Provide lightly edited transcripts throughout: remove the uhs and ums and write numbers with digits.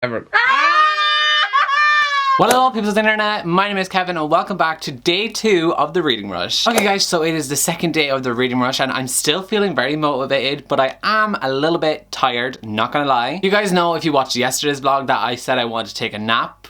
Ever. Well, hello people's internet, my name is Kevin and welcome back to day 2 of the reading rush. Okay guys, so it is the second day of the reading rush and I'm still feeling very motivated, but I am a little bit tired, not gonna lie. You guys know if you watched yesterday's vlog that I said I wanted to take a nap.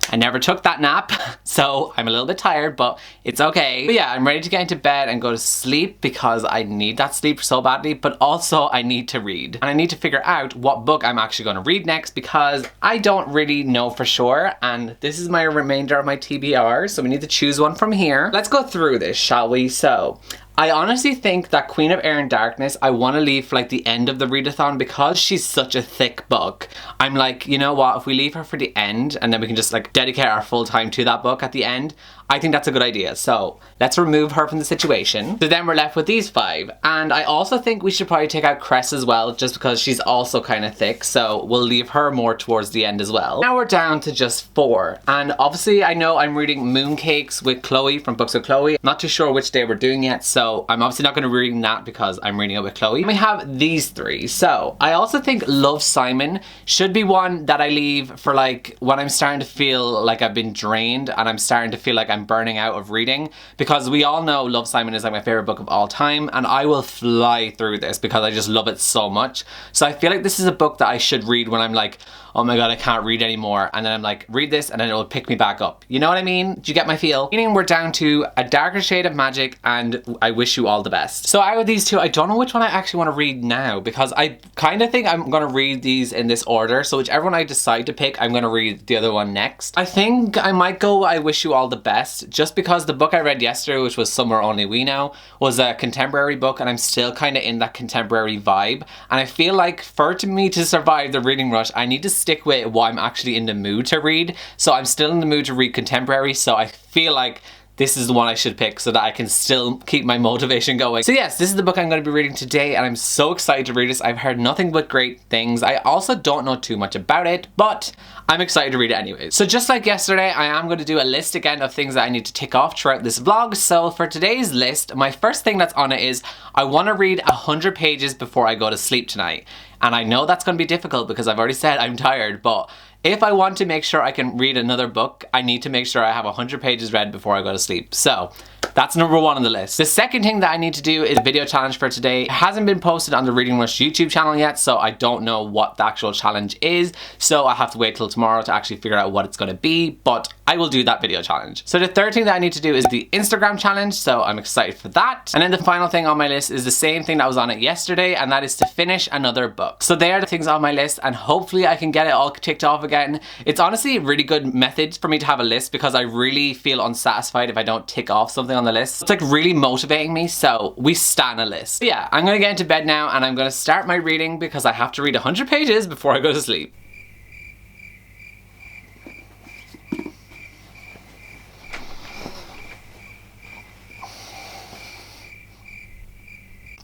I never took that nap, so I'm a little bit tired, but it's okay. But yeah, I'm ready to get into bed and go to sleep because I need that sleep so badly, but also I need to read. And I need to figure out what book I'm actually going to read next because I don't really know for sure, and this is my remainder of my TBR, so we need to choose one from here. Let's go through this, shall we? So, I honestly think that Queen of Air and Darkness I want to leave for like the end of the readathon because she's such a thick book. I'm like, you know what, if we leave her for the end and then we can just like dedicate our full time to that book at the end, I think that's a good idea. So let's remove her from the situation. So then we're left with these 5. And I also think we should probably take out Cress as well just because she's also kind of thick. So we'll leave her more towards the end as well. Now we're down to just 4. And obviously I know I'm reading Mooncakes with Chloe from Books with Chloe. Not too sure which day we're doing yet. So I'm obviously not going to be reading that because I'm reading it with Chloe. And we have these 3. So I also think Love, Simon should be one that I leave for like when I'm starting to feel like I've been drained and I'm starting to feel like I'm burning out of reading, because we all know Love, Simon is like my favorite book of all time and I will fly through this because I just love it so much. So I feel like this is a book that I should read when I'm like, oh my god, I can't read anymore, and then I'm like, read this and then it will pick me back up. You know what I mean? Do you get my feel? Meaning we're down to A Darker Shade of Magic and I Wish You All the Best. So out of these 2, I don't know which one I actually want to read now because I kind of think I'm going to read these in this order. So whichever one I decide to pick, I'm going to read the other one next. I think I might go I Wish You All the Best just because the book I read yesterday, which was Somewhere Only We Know, was a contemporary book and I'm still kind of in that contemporary vibe. And I feel like for me to survive the reading rush, I need to stick with what I'm actually in the mood to read. So I'm still in the mood to read contemporary, so I feel like this is the one I should pick so that I can still keep my motivation going. So yes, this is the book I'm going to be reading today and I'm so excited to read this. I've heard nothing but great things. I also don't know too much about it, but I'm excited to read it anyways. So just like yesterday, I am going to do a list again of things that I need to tick off throughout this vlog. So for today's list, my first thing that's on it is I want to read 100 pages before I go to sleep tonight. And I know that's going to be difficult because I've already said I'm tired, but if I want to make sure I can read another book, I need to make sure I have 100 pages read before I go to sleep. So that's number 1 on the list. The second thing that I need to do is a video challenge for today. It hasn't been posted on the Reading Rush YouTube channel yet, so I don't know what the actual challenge is. So I have to wait till tomorrow to actually figure out what it's going to be, but I will do that video challenge. So the third thing that I need to do is the Instagram challenge, so I'm excited for that. And then the final thing on my list is the same thing that was on it yesterday, and that is to finish another book. So they are the things on my list, and hopefully I can get it all ticked off again. It's honestly a really good method for me to have a list because I really feel unsatisfied if I don't tick off something on the list. It's like really motivating me, so we stan a list. But yeah, I'm gonna get into bed now and I'm gonna start my reading because I have to read 100 pages before I go to sleep.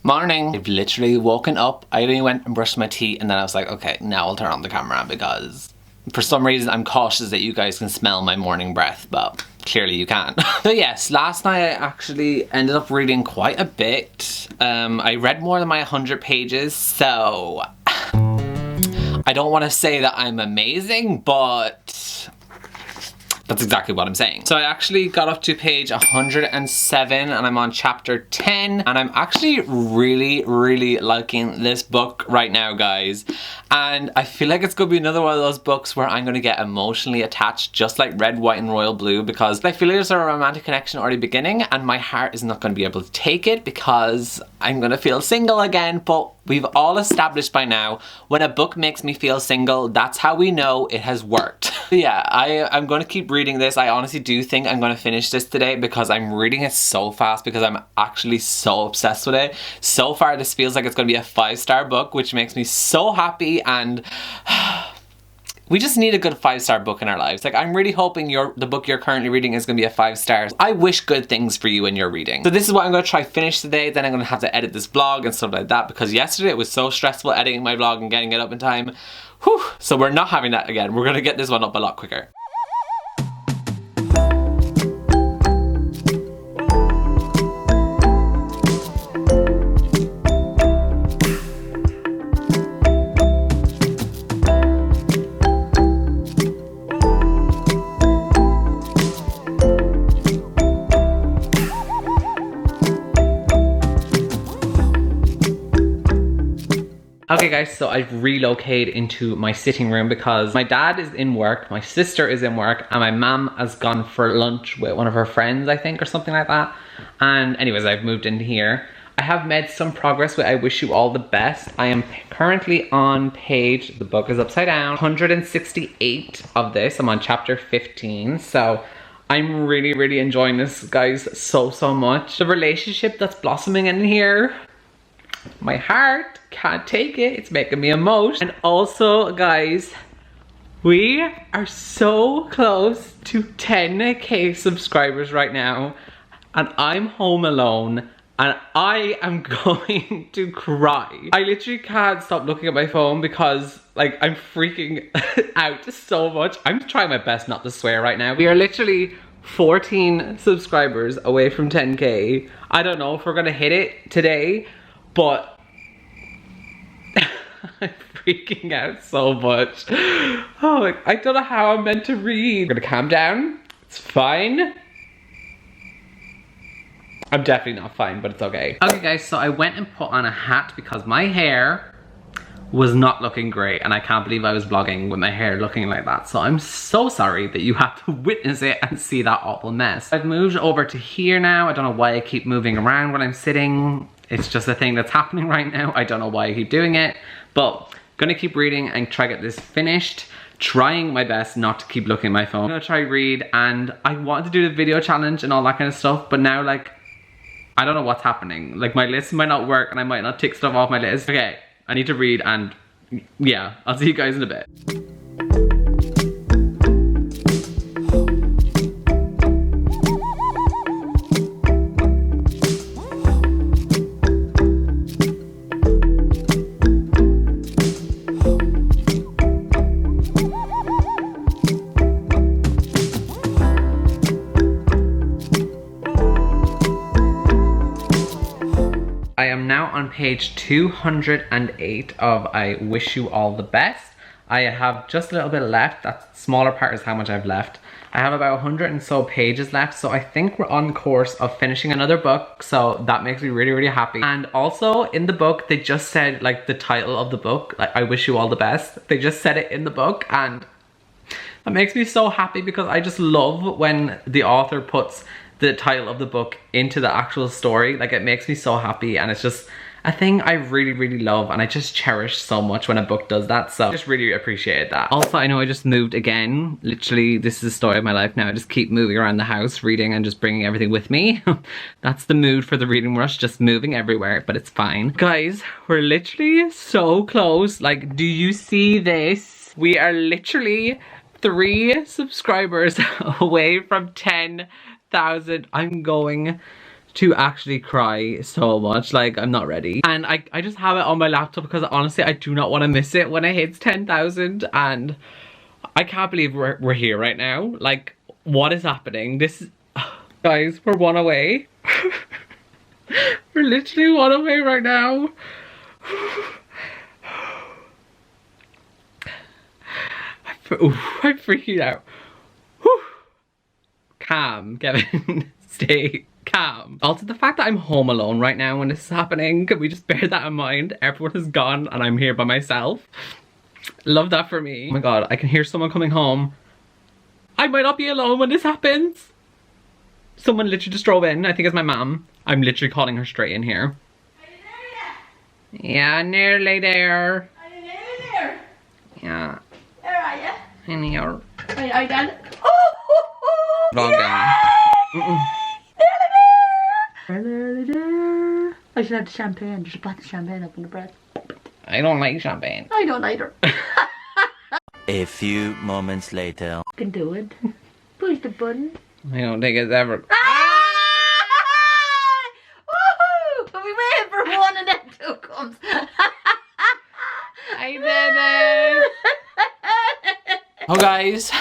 Morning. I've literally woken up, I only went and brushed my teeth and then I was like, okay, now I'll turn on the camera because for some reason I'm cautious that you guys can smell my morning breath, but clearly you can't. So yes, last night I actually ended up reading quite a bit. I read more than my 100 pages, so I don't want to say that I'm amazing, but that's exactly what I'm saying. So I actually got up to page 107 and I'm on chapter 10 and I'm actually really liking this book right now, guys. And I feel like it's gonna be another one of those books where I'm gonna get emotionally attached, just like Red, White and Royal Blue, because I feel like there's a romantic connection already beginning and my heart is not gonna be able to take it because I'm gonna feel single again. But we've all established by now, when a book makes me feel single, that's how we know it has worked. Yeah, I'm gonna keep reading this. I honestly do think I'm gonna finish this today because I'm reading it so fast because I'm actually so obsessed with it. So far, this feels like it's gonna be a 5-star book, which makes me so happy, and we just need a good 5-star book in our lives. Like, I'm really hoping the book you're currently reading is gonna be a 5 stars. I wish good things for you in your reading. So this is what I'm gonna try finish today, then I'm gonna have to edit this vlog and stuff like that because yesterday it was so stressful editing my vlog and getting it up in time. Whew. So we're not having that again. We're gonna get this one up a lot quicker. Okay guys, so I've relocated into my sitting room because my dad is in work, my sister is in work, and my mum has gone for lunch with one of her friends, I think, or something like that. And anyways, I've moved into here. I have made some progress with I Wish You All the Best. I am currently on page, the book is upside down, 168 of this. I'm on chapter 15. So I'm really enjoying this, guys, so much. The relationship that's blossoming in here, my heart can't take it. It's making me emote. And also, guys, we are so close to 10k subscribers right now. And I'm home alone. And I am going to cry. I literally can't stop looking at my phone because, like, I'm freaking out so much. I'm trying my best not to swear right now. We are literally 14 subscribers away from 10k. I don't know if we're gonna hit it today, but I'm freaking out so much. Oh, I don't know how I'm meant to read. We're gonna calm down. It's fine. I'm definitely not fine, but it's okay. Okay guys, so I went and put on a hat because my hair was not looking great, and I can't believe I was vlogging with my hair looking like that. So I'm so sorry that you have to witness it and see that awful mess. I've moved over to here now. I don't know why I keep moving around when I'm sitting. It's just a thing that's happening right now. I don't know why I keep doing it, but gonna keep reading and try to get this finished. Trying my best not to keep looking at my phone. I'm gonna try read, and I wanted to do the video challenge and all that kind of stuff, but now, like, I don't know what's happening. Like, my list might not work and I might not tick stuff off my list. Okay, I need to read, and yeah, I'll see you guys in a bit. I am now on page 208 of I Wish You All the Best. I have just a little bit left. That smaller part is how much I've left. I have about 100 and so pages left, so I think we're on course of finishing another book, so that makes me really happy. And also in the book, they just said, like, the title of the book, like, I Wish You All the Best. They just said it in the book, and that makes me so happy because I just love when the author puts the title of the book into the actual story. Like, it makes me so happy, and it's just a thing I really love, and I just cherish so much when a book does that, so I just really appreciate that. Also, I know I just moved again. Literally, this is the story of my life now. I just keep moving around the house, reading and just bringing everything with me. That's the mood for the reading rush, just moving everywhere, but it's fine. Guys, we're literally so close. Like, do you see this? We are literally 3 subscribers away from 10,000. I'm going to actually cry so much. Like, I'm not ready. And I just have it on my laptop because honestly I do not want to miss it when it hits 10,000, and I can't believe we're here right now. Like, what is happening? This is, guys, we're 1 away. We're literally 1 away right now. I'm freaking out. Calm, Kevin. Stay calm. Also, the fact that I'm home alone right now when this is happening, can we just bear that in mind? Everyone is gone and I'm here by myself. Love that for me. Oh my god, I can hear someone coming home. I might not be alone when this happens. Someone literally just drove in. I think it's my mom. I'm literally calling her straight in here. Are you there yet? Yeah, nearly there. Are you nearly there? Yeah. Where are you? In here. Are you done? Vlogging. I should have the champagne. You should put the champagne up in the bread. I don't like champagne. I don't either. A few moments later. You can do it. Push the button. I don't think it's ever. Woohoo! But we waited for 1 and then 2 comes. I did it! Oh guys,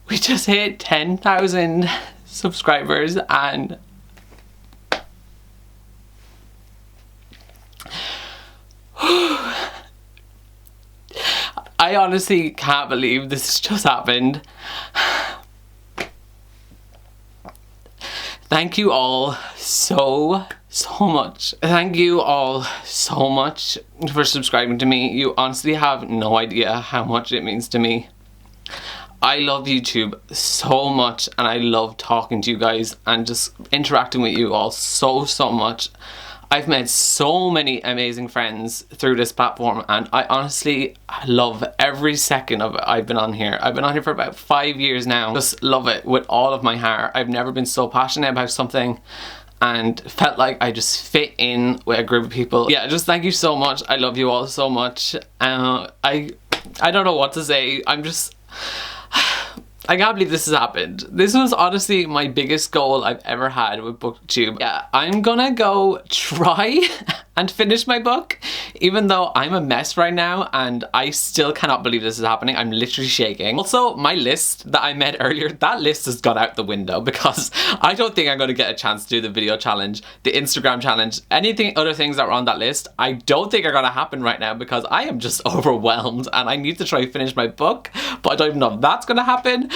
we just hit 10,000 subscribers, and I honestly can't believe this just happened. Thank you all so much. Thank you all so much for subscribing to me. You honestly have no idea how much it means to me. I love YouTube so much, and I love talking to you guys and just interacting with you all so much. I've made so many amazing friends through this platform, and I honestly love every second of it. I've been on here for about 5 years now. Just love it with all of my heart. I've never been so passionate about something and felt like I just fit in with a group of people. Yeah, just thank you so much. I love you all so much. I don't know what to say. I can't believe this has happened. This was honestly my biggest goal I've ever had with BookTube. Yeah, I'm gonna go try and finish my book, even though I'm a mess right now and I still cannot believe this is happening. I'm literally shaking. Also, my list that I made earlier, that list has gone out the window because I don't think I'm gonna get a chance to do the video challenge, the Instagram challenge, other things that were on that list. I don't think are gonna happen right now because I am just overwhelmed and I need to try and finish my book, but I don't even know if that's gonna happen.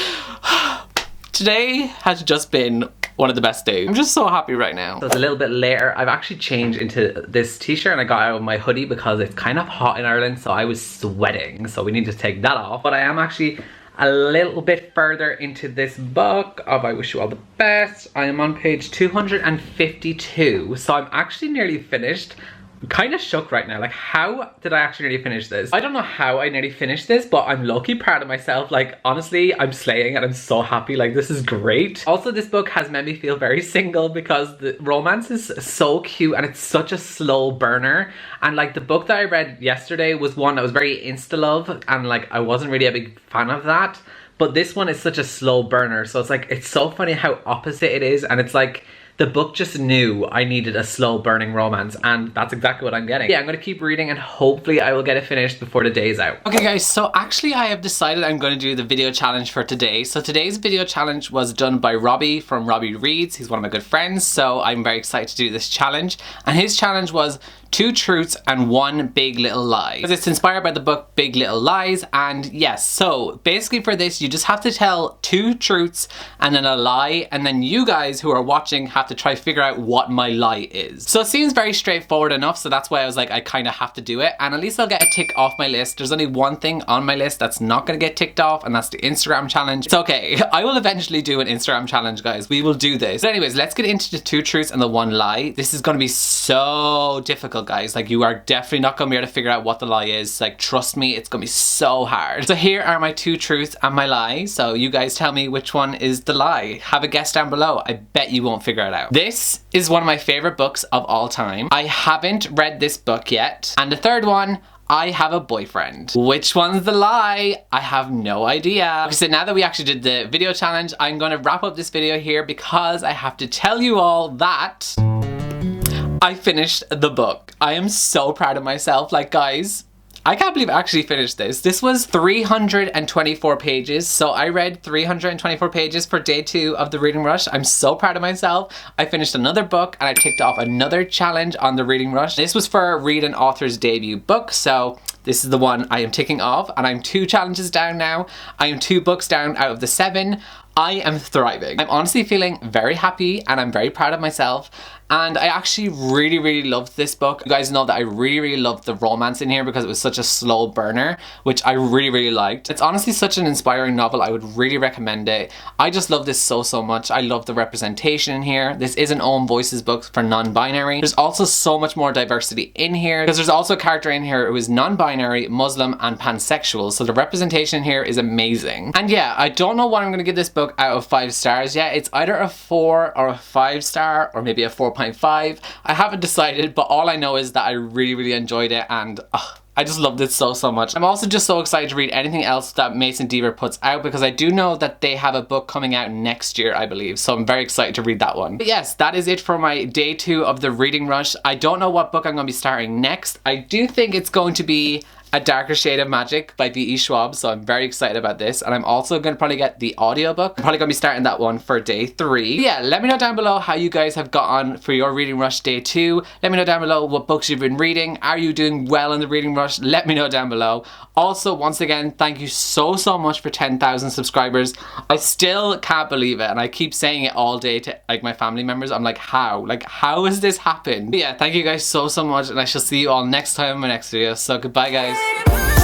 Today has just been one of the best days. I'm just so happy right now. So it's a little bit later. I've actually changed into this t-shirt and I got out of my hoodie because it's kind of hot in Ireland, so I was sweating, so we need to take that off. But I am actually a little bit further into this book of I Wish You All the Best. I am on page 252, so I'm actually nearly finished. I'm kind of shook right now. Like, how did I actually nearly finish this? I don't know how I nearly finished this, but I'm low-key proud of myself. Like, honestly, I'm slaying and I'm so happy. Like, this is great. Also, this book has made me feel very single because the romance is so cute and it's such a slow burner. And like, the book that I read yesterday was one that was very insta-love, and like, I wasn't really a big fan of that. But this one is such a slow burner. So it's like, it's so funny how opposite it is. And it's like, the book just knew I needed a slow burning romance, and that's exactly what I'm getting. Yeah, I'm gonna keep reading and hopefully I will get it finished before the day's out. Okay guys, so actually I have decided I'm gonna do the video challenge for today. So today's video challenge was done by Robbie from Robbie Reads. He's one of my good friends, so I'm very excited to do this challenge. And his challenge was 2 truths and 1 big little lie. Because it's inspired by the book Big Little Lies, and yes, so basically for this you just have to tell 2 truths and then a lie, and then you guys who are watching have to try to figure out what my lie is. So it seems very straightforward enough, so that's why I was like, I kind of have to do it, and at least I'll get a tick off my list. There's only one thing on my list that's not gonna get ticked off, and that's the Instagram challenge. It's okay, I will eventually do an Instagram challenge, guys. We will do this. But anyways, let's get into the 2 truths and the 1 lie. This is gonna be so difficult, guys. Like, you are definitely not gonna be able to figure out what the lie is. Like, trust me, it's gonna be so hard. So here are my 2 truths and my lie. So you guys tell me which one is the lie. Have a guess down below. I bet you won't figure it out. This is one of my favorite books of all time. I haven't read this book yet. And the third one, I have a boyfriend. Which one's the lie? I have no idea. Okay, so now that we actually did the video challenge, I'm gonna wrap up this video here because I have to tell you all that I finished the book. I am so proud of myself. Like, guys, I can't believe I actually finished this. This was 324 pages. So I read 324 pages for day 2 of the Reading Rush. I'm so proud of myself. I finished another book and I ticked off another challenge on the Reading Rush. This was for Read an Author's debut book. So this is the one I am ticking off, and I'm 2 challenges down now. I am 2 books down out of the 7. I am thriving. I'm honestly feeling very happy and I'm very proud of myself. And I actually really loved this book. You guys know that I really loved the romance in here because it was such a slow burner, which I really liked. It's honestly such an inspiring novel. I would really recommend it. I just love this so much. I love the representation in here. This is an Own Voices book for non-binary. There's also so much more diversity in here because there's also a character in here who is non-binary, Muslim, and pansexual. So the representation here is amazing. And yeah, I don't know what I'm gonna give this book out of 5 stars yet. It's either a 4 or a 5 star, or maybe a 4.5. I haven't decided, but all I know is that I really enjoyed it, and I just loved it so much. I'm also just so excited to read anything else that Mason Deaver puts out because I do know that they have a book coming out next year, I believe. So I'm very excited to read that one. But yes, that is it for my day 2 of the Reading Rush. I don't know what book I'm going to be starting next. I do think it's going to be A Darker Shade of Magic by B.E. Schwab, so I'm very excited about this. And I'm also going to probably get the audiobook. I'm probably going to be starting that one for day 3. Yeah, let me know down below how you guys have got on for your reading rush day 2. Let me know down below what books you've been reading. Are you doing well in the reading rush? Let me know down below. Also, once again, thank you so much for 10,000 subscribers. I still can't believe it, and I keep saying it all day to like my family members. I'm like, how? Like, how has this happened? But yeah, thank you guys so much, and I shall see you all next time in my next video. So goodbye, guys.